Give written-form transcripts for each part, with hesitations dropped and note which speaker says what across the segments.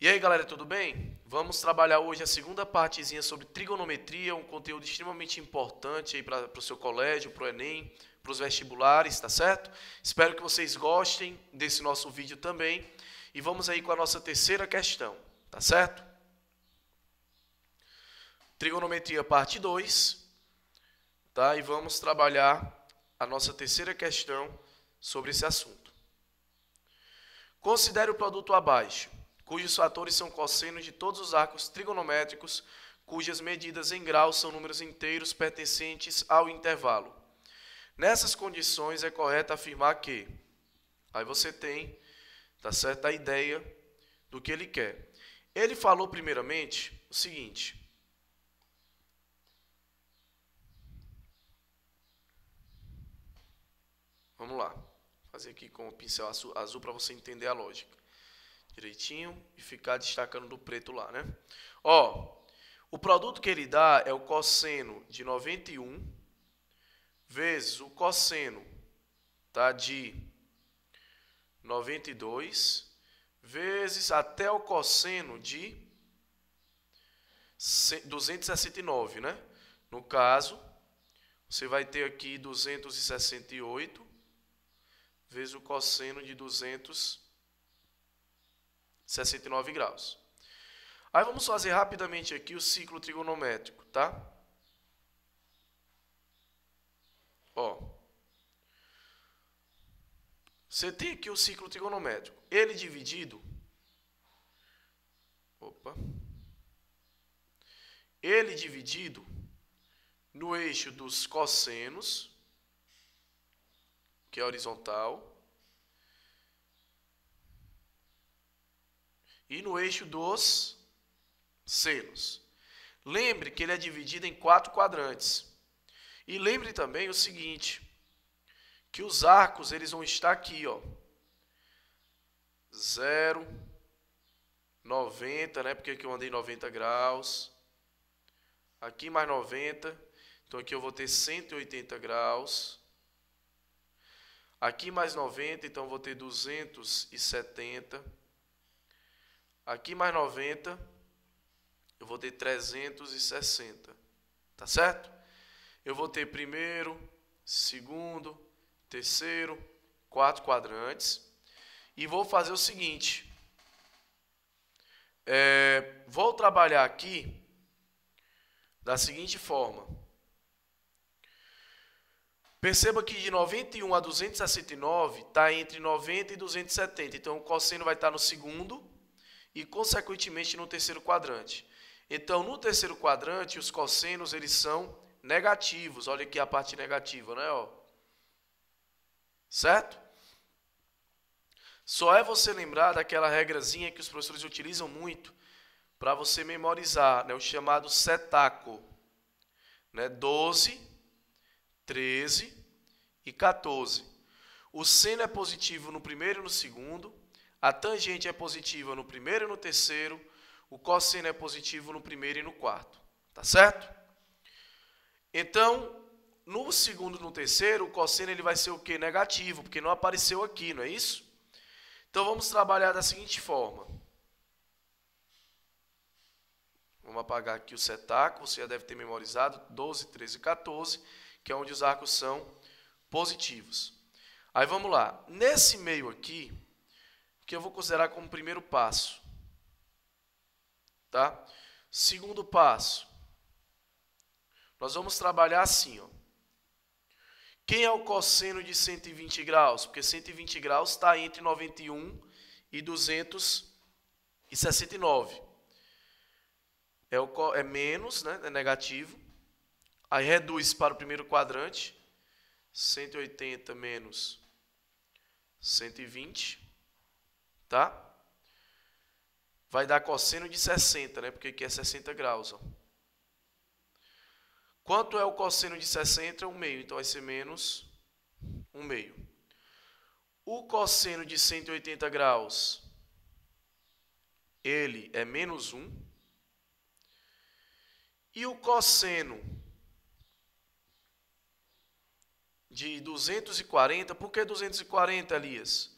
Speaker 1: E aí, galera, tudo bem? Vamos trabalhar hoje a segunda partezinha sobre trigonometria, um conteúdo extremamente importante aí para o seu colégio, para o Enem, para os vestibulares, tá certo? Espero que vocês gostem desse nosso vídeo também. E vamos aí com a nossa terceira questão, tá certo? Trigonometria parte 2, tá? E vamos trabalhar a nossa terceira questão sobre esse assunto. Considere o produto abaixo, cujos fatores são cossenos de todos os arcos trigonométricos, cujas medidas em graus são números inteiros pertencentes ao intervalo. Nessas condições é correto afirmar que... Aí você tem, tá certo, a ideia do que ele quer. Ele falou primeiramente o seguinte. Vamos lá. Vou fazer aqui com o pincel azul para você entender a lógica. Direitinho e ficar destacando do preto lá, né? Ó, o produto que ele dá é o cosseno de 91 vezes o cosseno, tá, de 92 vezes até o cosseno de 269, né? No caso, você vai ter aqui 268 vezes o cosseno de 269 graus. Aí vamos fazer rapidamente aqui o ciclo trigonométrico, tá? Ó, você tem aqui o ciclo trigonométrico. Ele dividido... Ele dividido no eixo dos cossenos, que é horizontal, e no eixo dos senos. Lembre que ele é dividido em 4 quadrantes. E lembre também o seguinte, que os arcos eles vão estar aqui, ó. 0, 90, né? Porque aqui eu andei 90 graus. Aqui mais 90. Então aqui eu vou ter 180 graus. Aqui mais 90, então eu vou ter 270. Aqui mais 90, eu vou ter 360. Tá certo? Eu vou ter primeiro, segundo, terceiro, 4 quadrantes. E vou fazer o seguinte. Vou trabalhar aqui da seguinte forma. Perceba que de 91 a 269 está entre 90 e 270. Então, o cosseno vai estar no segundo e, consequentemente, no terceiro quadrante. Então, no terceiro quadrante, os cossenos eles são negativos. Olha aqui a parte negativa, né? Ó. Certo? Só é você lembrar daquela regrazinha que os professores utilizam muito para você memorizar, né? O chamado setaco. Né? 12, 13 e 14. O seno é positivo no primeiro e no segundo. A tangente é positiva no primeiro e no terceiro. O cosseno é positivo no primeiro e no quarto. Tá certo? Então, no segundo e no terceiro, o cosseno ele vai ser o quê? Negativo, porque não apareceu aqui, não é isso? Então, vamos trabalhar da seguinte forma. Vamos apagar aqui o setaco. Você já deve ter memorizado 12, 13 e 14, que é onde os arcos são positivos. Aí, vamos lá. Nesse meio aqui, que eu vou considerar como primeiro passo. Tá? Segundo passo. Nós vamos trabalhar assim, ó. Quem é o cosseno de 120 graus? Porque 120 graus está entre 91 e 269. É menos, né? É negativo. Aí reduz para o primeiro quadrante. 180 menos 120. Tá? Vai dar cosseno de 60, né? Porque aqui é 60 graus, ó. Quanto é o cosseno de 60? 1/2. Então vai ser menos 1/2. O cosseno de 180 graus, ele é menos 1. E o cosseno de 240, por que 240, Elias?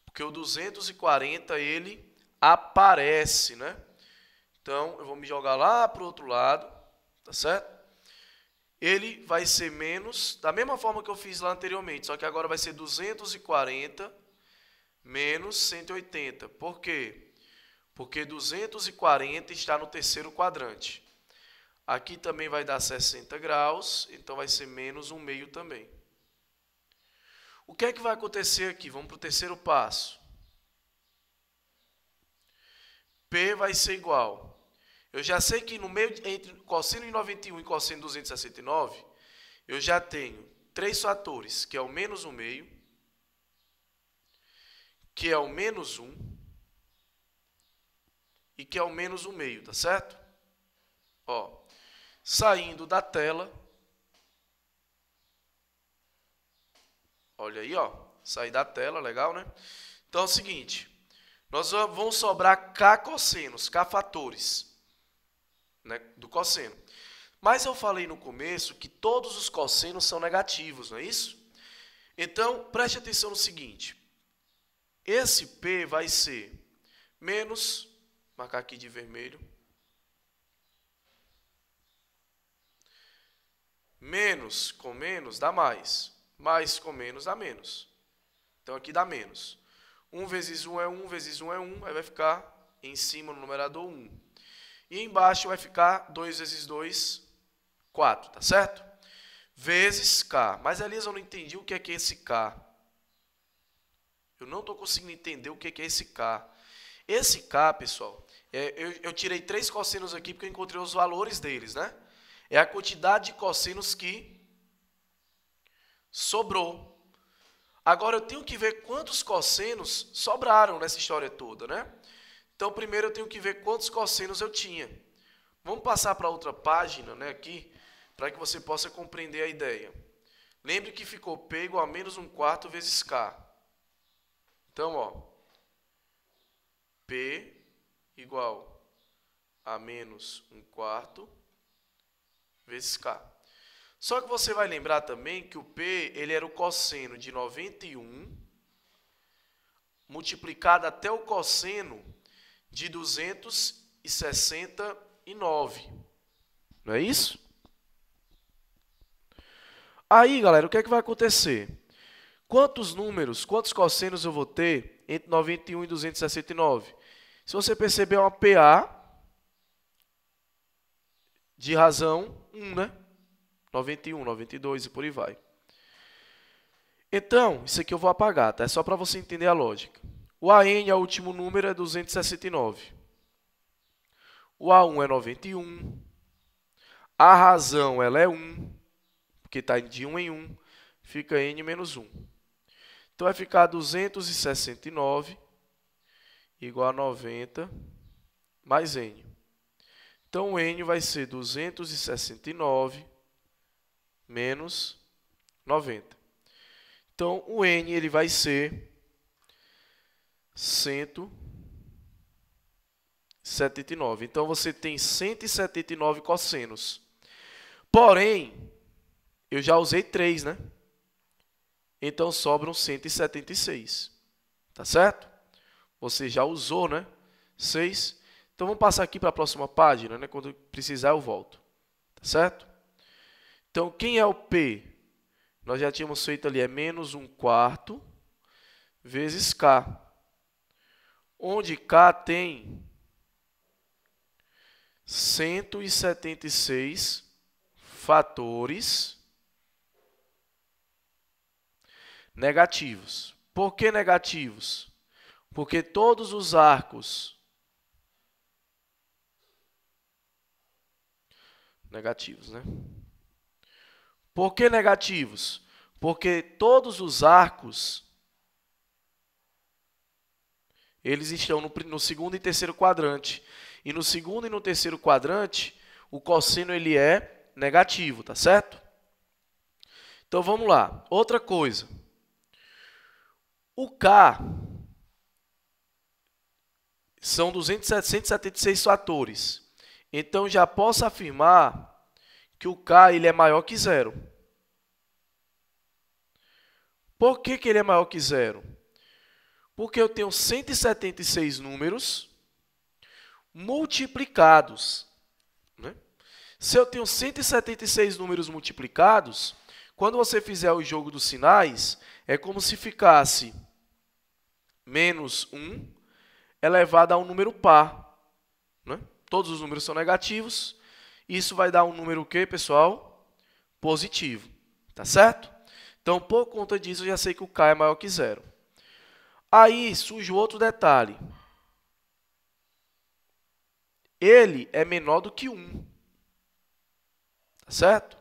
Speaker 1: Porque o 240, ele aparece, né? Então, eu vou me jogar lá para o outro lado, tá certo? Ele vai ser menos, da mesma forma que eu fiz lá anteriormente, só que agora vai ser 240 menos 180. Por quê? Porque 240 está no terceiro quadrante. Aqui também vai dar 60 graus, então vai ser menos 1/2 também. O que é que vai acontecer aqui? Vamos para o terceiro passo. P vai ser igual. Eu já sei que no meio entre cosseno de 91 e cosseno de 269, eu já tenho 3 fatores, que é o menos 1/2, que é o menos 1 e que é o menos 1/2, tá certo? Ó, saindo da tela, olha aí, ó, sair da tela, legal, né? Então é o seguinte, nós vamos sobrar K cossenos, K fatores, né, do cosseno. Mas eu falei no começo que todos os cossenos são negativos, não é isso? Então, preste atenção no seguinte. Esse P vai ser menos, marcar aqui de vermelho, menos com menos dá mais, mais com menos dá menos. Então, aqui dá menos. 1 vezes 1 é 1, vezes 1 é 1, aí vai ficar em cima no numerador 1. E embaixo vai ficar 2 vezes 2, 4, tá certo? Vezes K. Mas, Elias, eu não entendi o que é esse K. Eu não estou conseguindo entender o que é esse K. Esse K, pessoal, eu tirei 3 cossenos aqui porque eu encontrei os valores deles, né? É a quantidade de cossenos que sobrou. Agora, eu tenho que ver quantos cossenos sobraram nessa história toda, né? Então, primeiro eu tenho que ver quantos cossenos eu tinha. Vamos passar para outra página, né, aqui, para que você possa compreender a ideia. Lembre que ficou P igual a menos 1/4 vezes K. Então, ó, P igual a menos 1/4 vezes K. Só que você vai lembrar também que o P ele era o cosseno de 91 multiplicado até o cosseno de 269. Não é isso? Aí, galera, o que é que vai acontecer? Quantos números, quantos cossenos eu vou ter entre 91 e 269? Se você perceber, é uma PA de razão 1, né? 91, 92 e por aí vai. Então, isso aqui eu vou apagar, tá? É só para você entender a lógica. O AN é o último número, é 269. O A1 é 91. A razão ela é 1, porque está de 1 em 1. Fica N menos 1. Então, vai ficar 269 igual a 90 mais N. Então, o N vai ser 269 menos 90. Então, o N ele vai ser 179. Então, você tem 179 cossenos. Porém, eu já usei 3, né? Então, sobram 176. Tá certo? Você já usou, né? 6. Então, vamos passar aqui para a próxima página, né? Quando precisar, eu volto. Tá certo? Então, quem é o P? Nós já tínhamos feito ali, é menos 1/4 vezes K. Onde K tem 176 fatores negativos. Por que negativos? Porque todos os arcos negativos, né? Por que negativos? Porque todos os arcos eles estão no segundo e terceiro quadrante. E no segundo e no terceiro quadrante, o cosseno ele é negativo, tá certo? Então vamos lá. Outra coisa. O K são 176 fatores. Então já posso afirmar que o K ele é maior que 0. Por que ele é maior que 0? Porque eu tenho 176 números multiplicados, né? Se eu tenho 176 números multiplicados, quando você fizer o jogo dos sinais, é como se ficasse menos 1 elevado a um número par, né? Todos os números são negativos. Isso vai dar um número o quê, pessoal? Positivo. Tá certo? Então, por conta disso, eu já sei que o K é maior que 0. Aí surge outro detalhe. Ele é menor do que 1. Tá certo?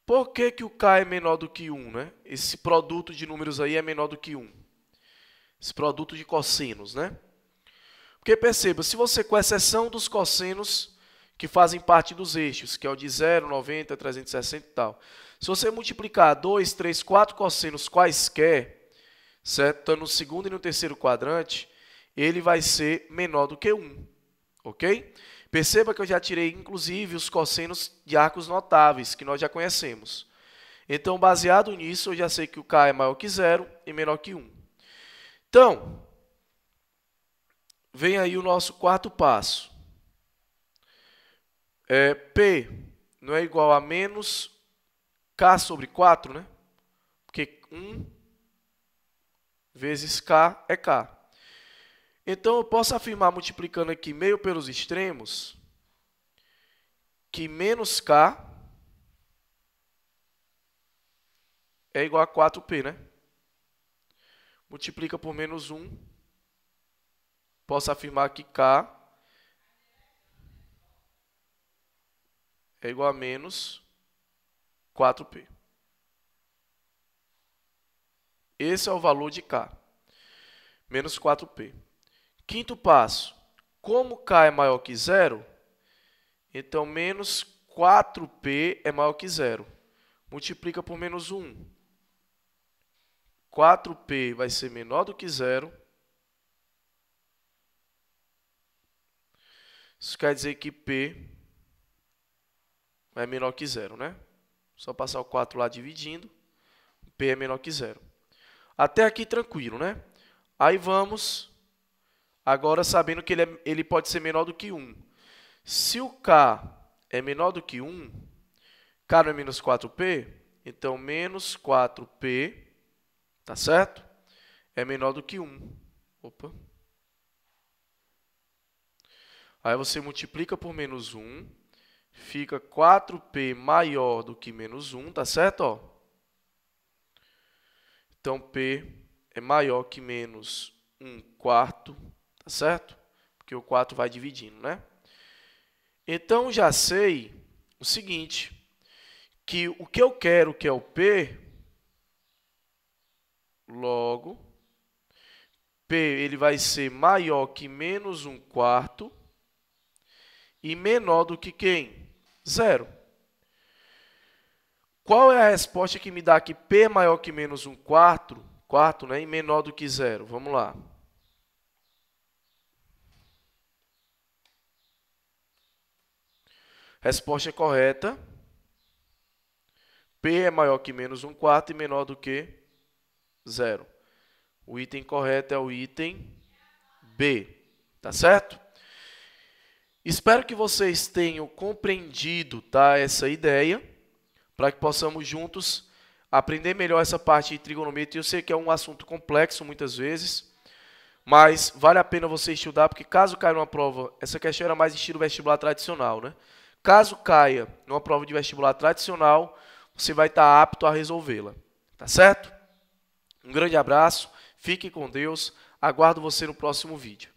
Speaker 1: Por que que o K é menor do que 1, né? Esse produto de números aí é menor do que 1. Esse produto de cossenos, né? Porque perceba, se você, com exceção dos cossenos que fazem parte dos eixos, que é o de 0, 90, 360 e tal, se você multiplicar 2, 3, 4 cossenos quaisquer, certo? Então, no segundo e no terceiro quadrante, ele vai ser menor do que 1, ok? Perceba que eu já tirei, inclusive, os cossenos de arcos notáveis, que nós já conhecemos. Então, baseado nisso, eu já sei que o K é maior que 0 e menor que 1. Então, vem aí o nosso quarto passo. P não é igual a menos K sobre 4, né? Porque 1 vezes K é K. Então, eu posso afirmar, multiplicando aqui meio pelos extremos, que menos K é igual a 4P, né? Multiplica por menos 1. Posso afirmar que K é igual a menos 4P. Esse é o valor de K. Menos 4P. Quinto passo. Como K é maior que 0, então menos 4P é maior que 0. Multiplica por menos 1. 4P vai ser menor do que 0. Isso quer dizer que P é menor que 0, né? Só passar o 4 lá dividindo. P é menor que 0. Até aqui tranquilo, né? Aí vamos agora sabendo que ele pode ser menor do que 1. Se o K é menor do que 1, K não é menos 4P, então menos 4P, tá certo? É menor do que 1. Opa. Aí você multiplica por menos 1, fica 4P maior do que menos 1, tá certo? Ó. Então, P é maior que menos 1/4, tá certo? Porque o 4 vai dividindo, né? Então, já sei o seguinte, que o que eu quero, que é o P, logo, P ele vai ser maior que menos 1/4 e menor do que quem? 0. Qual é a resposta que me dá que P é maior que menos 1/4, né, e menor do que 0? Vamos lá. Resposta correta. P é maior que menos 1/4 e menor do que 0. O item correto é o item B. Tá certo? Espero que vocês tenham compreendido, tá, essa ideia, para que possamos juntos aprender melhor essa parte de trigonometria. Eu sei que é um assunto complexo muitas vezes, mas vale a pena você estudar, porque caso caia numa prova, essa questão era mais estilo vestibular tradicional, né? Caso caia numa prova de vestibular tradicional, você vai estar apto a resolvê-la. Tá certo? Um grande abraço, fique com Deus, aguardo você no próximo vídeo.